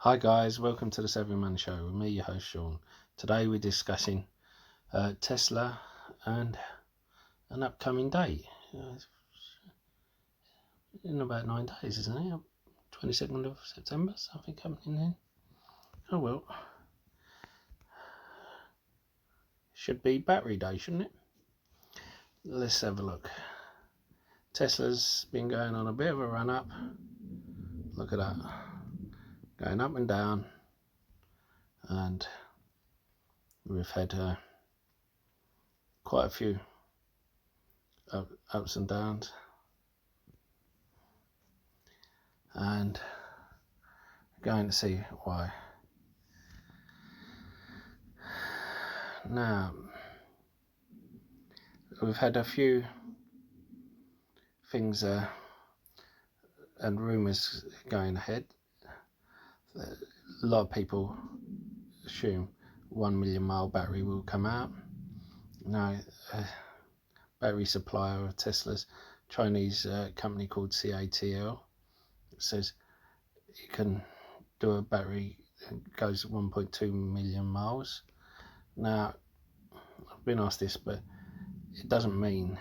Hi guys, welcome to the 7 Man Show with me, your host Sean. Today we're discussing Tesla and an upcoming date. In about 9 days, isn't it? 22nd of September, something coming in then. Oh well. Should be battery day, shouldn't it? Let's have a look. Tesla's been going on a bit of a run up. Look at that. Going up and down. And we've had quite a few ups and downs, and we're going to see why. Now, we've had a few things and rumours going ahead. A lot of people assume 1 million mile battery will come out. Now, battery supplier of Tesla's, Chinese company called CATL, says it can do a battery that goes 1.2 million miles. Now, I've been asked this, but it doesn't mean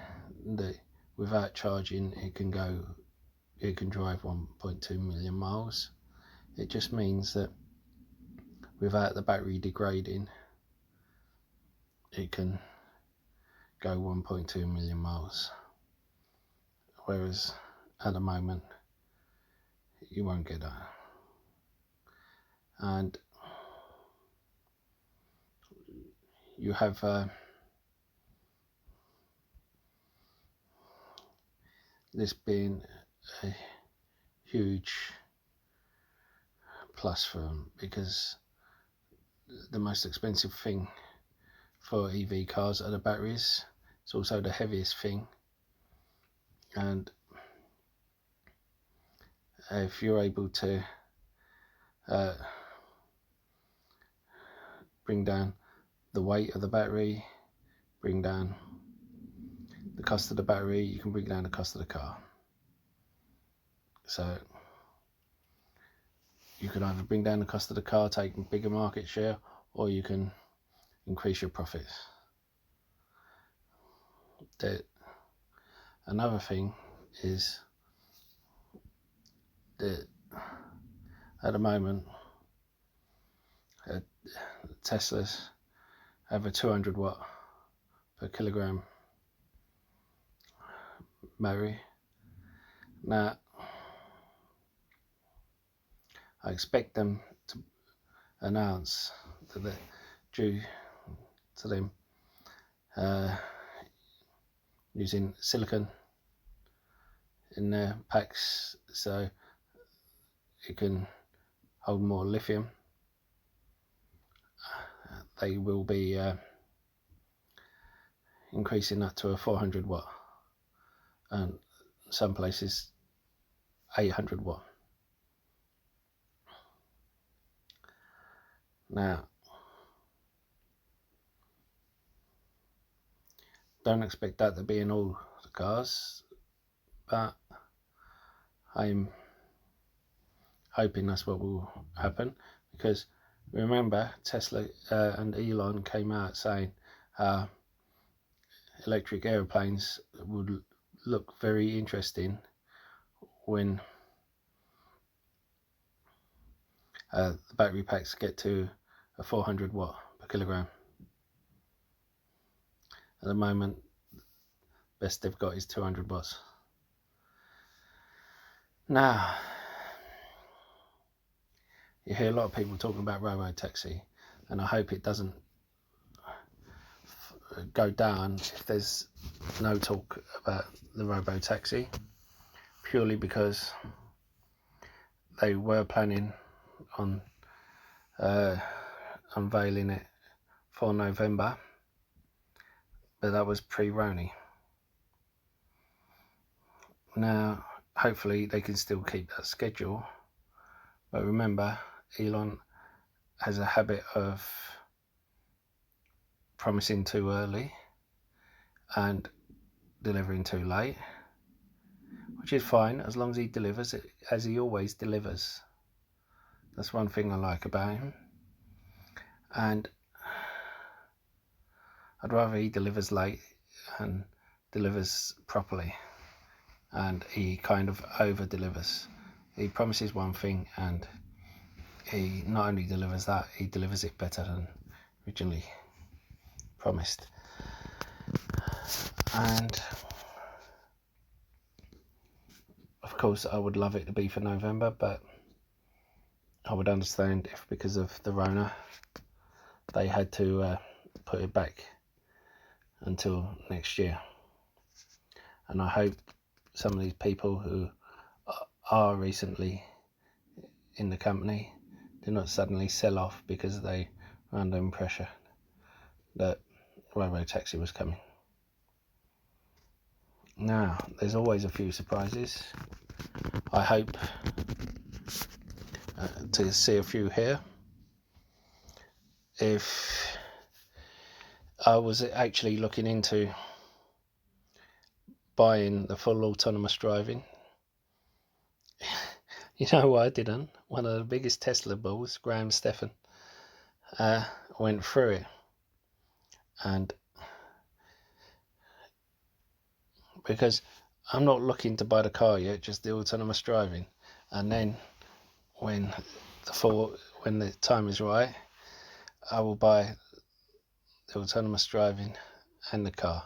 that without charging it can drive 1.2 million miles. It just means that without the battery degrading, it can go 1.2 million miles, whereas at the moment you won't get that. And you have this being a huge plus for them, because the most expensive thing for EV cars are the batteries. It's also the heaviest thing, and if you're able to bring down the weight of the battery, bring down the cost of the battery, you can bring down the cost of the car. So you can either bring down the cost of the car, take a bigger market share, or you can increase your profits. Another thing is that at the moment Teslas have a 200 watt per kilogram battery. Now, I expect them to announce that they're due to them using silicon in their packs, so it can hold more lithium. They will be increasing that to a 400 watt, and some places 800 watt. Now, don't expect that to be in all the cars, but I'm hoping that's what will happen, because remember, Tesla and Elon came out saying electric aeroplanes would look very interesting when the battery packs get to a 400 watt per kilogram. At the moment, best they've got is 200 watts. Now, you hear a lot of people talking about robo-taxi, and I hope it doesn't go down if there's no talk about the robo-taxi, purely because they were planning on unveiling it for November, but that was pre-Roni. Now, hopefully they can still keep that schedule, but remember, Elon has a habit of promising too early and delivering too late, which is fine as long as he delivers it as he always delivers. That's one thing I like about him. And I'd rather he delivers late and delivers properly, and he kind of over delivers. He promises one thing and he not only delivers that, he delivers it better than originally promised. And of course I would love it to be for November, but I would understand if because of the Rona they had to put it back until next year. And I hope some of these people who are recently in the company do not suddenly sell off because they were under impression that Robo Taxi was coming. Now, there's always a few surprises. I hope to see a few here. If I was actually looking into buying the full autonomous driving, you know what I didn't? One of the biggest Tesla bulls, Graham Stephan, went through it. And because I'm not looking to buy the car yet, just the autonomous driving. And then when the time is right, I will buy the autonomous driving and the car,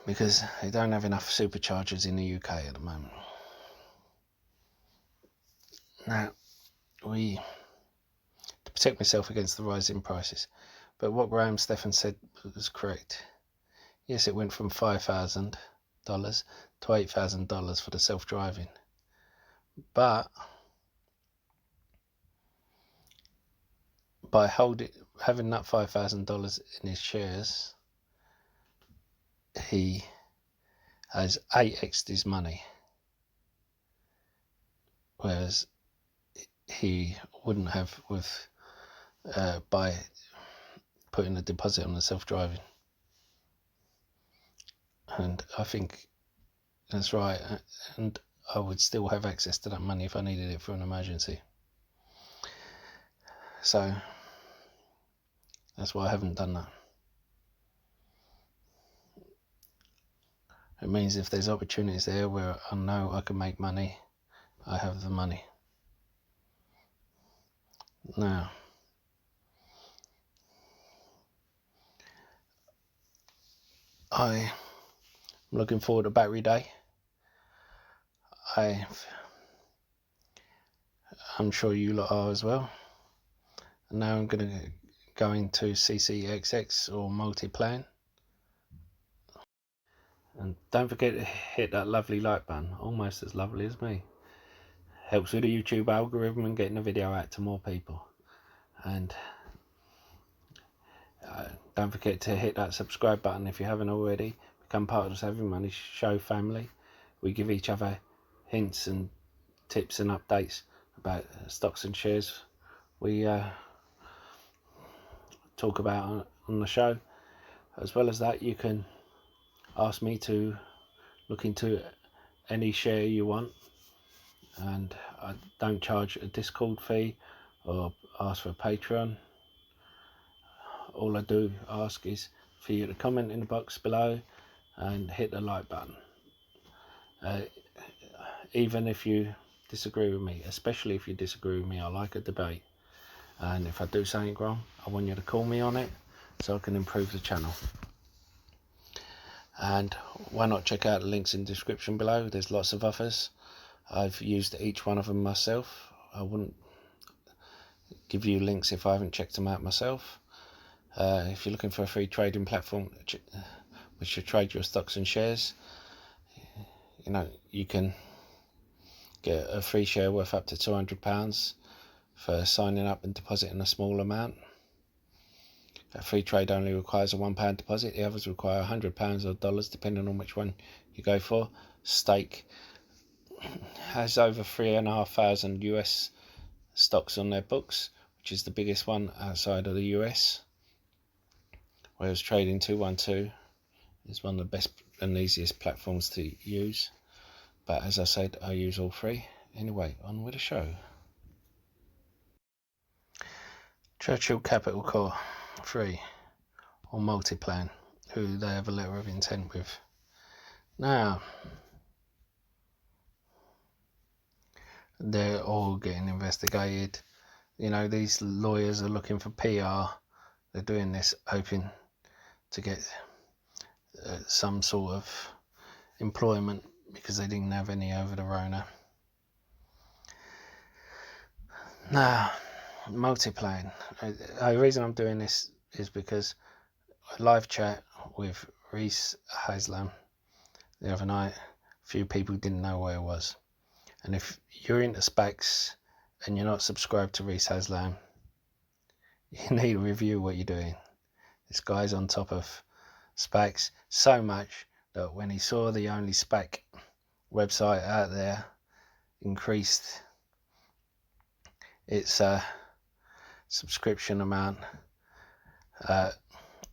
because they don't have enough superchargers in the UK at the moment. Now, to protect myself against the rising prices, but what Graham Stephan said was correct. Yes, it went from $5,000 to $8,000 for the self-driving, but by having that $5,000 in his shares, he has 8x'd his money, whereas he wouldn't have with by putting a deposit on the self-driving. And I think that's right, and I would still have access to that money if I needed it for an emergency. So that's why I haven't done that. It means if there's opportunities there where I know I can make money, I have the money. Now, I'm looking forward to Battery Day. I'm sure you lot are as well. And now I'm going to go into CCXX or Multiplan. And don't forget to hit that lovely like button, almost as lovely as me. Helps with the YouTube algorithm and getting the video out to more people. And don't forget to hit that subscribe button if you haven't already. Become part of the Saving Money Show family. We give each other hints and tips and updates about stocks and shares we talk about on the show. As well as that, you can ask me to look into any share you want, and I don't charge a Discord fee or ask for a Patreon. All I do ask is for you to comment in the box below and hit the like button. Even if you disagree with me, especially if you disagree with me, I like a debate. And if I do something wrong, I want you to call me on it so I can improve the channel. And why not check out the links in the description below? There's lots of others. I've used each one of them myself. I wouldn't give you links if I haven't checked them out myself. If you're looking for a free trading platform which should trade your stocks and shares, you know, you can get a free share worth up to £200 for signing up and depositing a small amount. A free trade only requires a £1 deposit. The others require £100 or dollars, depending on which one you go for. Stake has over 3,500 US stocks on their books, which is the biggest one outside of the US. Whereas Trading 212 is one of the best and easiest platforms to use. But as I said, I use all three. Anyway, on with the show. Churchill Capital Core 3 or Multiplan, who they have a letter of intent with. Now, they're all getting investigated. You know, these lawyers are looking for PR. They're doing this hoping to get some sort of employment because they didn't have any over the Rona. Now, Multiplan. The reason I'm doing this is because a live chat with Reese Haslam the other night. A few people didn't know where it was. And if you're into Spaqs and you're not subscribed to Reese Haslam, you need to review what you're doing. This guy's on top of Spaqs so much that when he saw the only Spaq website out there increased its subscription amount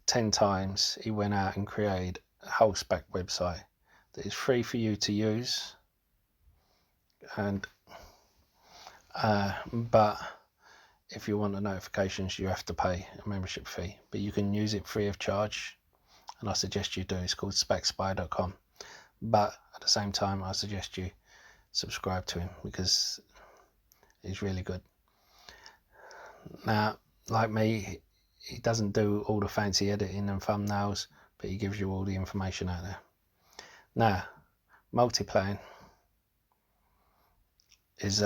10 times, he went out and created a whole Spaq website that is free for you to use, and but if you want the notifications you have to pay a membership fee, but you can use it free of charge, and I suggest you do. It's called spaqspy.com, but at the same time I suggest you subscribe to him because he's really good. Now, like me, he doesn't do all the fancy editing and thumbnails, but he gives you all the information out there. Now, Multiplan is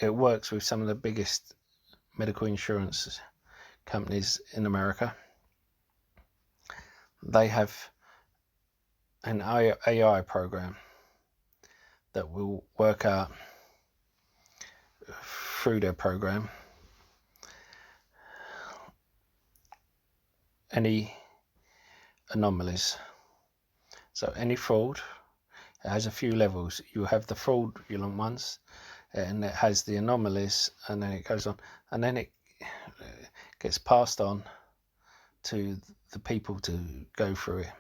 it works with some of the biggest medical insurance companies in America. They have an AI program that will work out through their program any anomalies. So any fraud, it has a few levels. You have the fraudulent ones, and it has the anomalies, and then it goes on, and then it gets passed on to the people to go through it.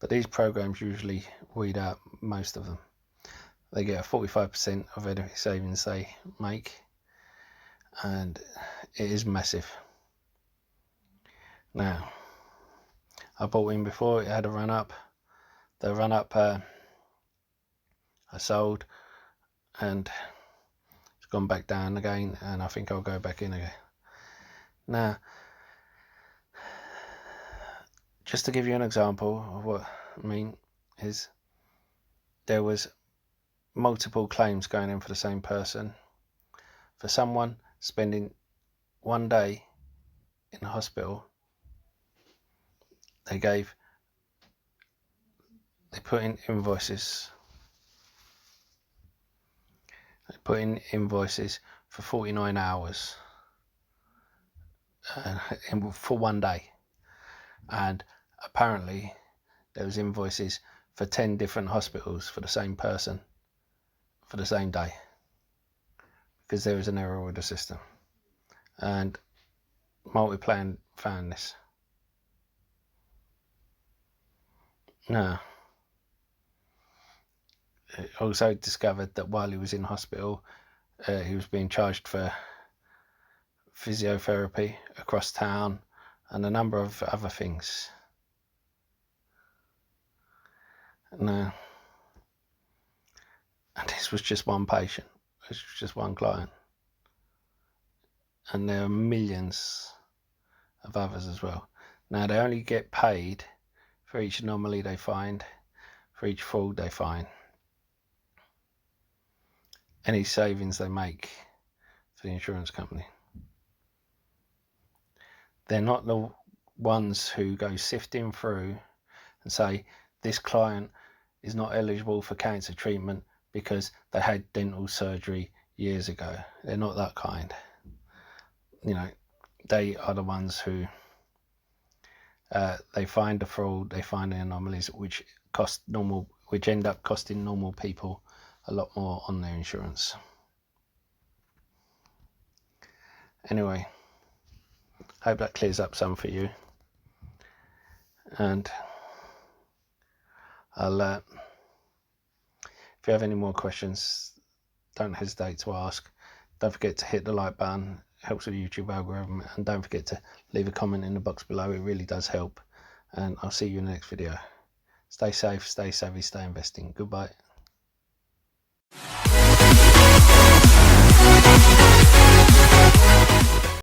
But these programs usually weed out most of them. They get a 45% of any savings they make, and it is massive. Now, I bought in before, it had a run up. The run up I sold, and it's gone back down again, and I think I'll go back in again. Now, just to give you an example of what I mean, is there was multiple claims going in for the same person. For someone spending 1 day in the hospital, they put in invoices. They put in invoices for 49 hours for 1 day, and apparently there was invoices for 10 different hospitals for the same person for the same day, because there was an error with the system, and Multiplan found this. Now, it also discovered that while he was in hospital, he was being charged for physiotherapy across town and a number of other things. Now, and this was just one patient, this was just one client, and there are millions of others as well. Now, they only get paid for each anomaly they find, for each fraud they find, any savings they make for the insurance company. They're not the ones who go sifting through and say this client is not eligible for cancer treatment because they had dental surgery years ago. They're not that kind. You know, they are the ones who they find the fraud, they find the anomalies which end up costing normal people a lot more on their insurance. Anyway, hope that clears up some for you, and If you have any more questions, don't hesitate to ask. Don't forget to hit the like button, it helps with the YouTube algorithm, and don't forget to leave a comment in the box below, it really does help. And I'll see you in the next video. Stay safe, stay savvy, stay investing. Goodbye.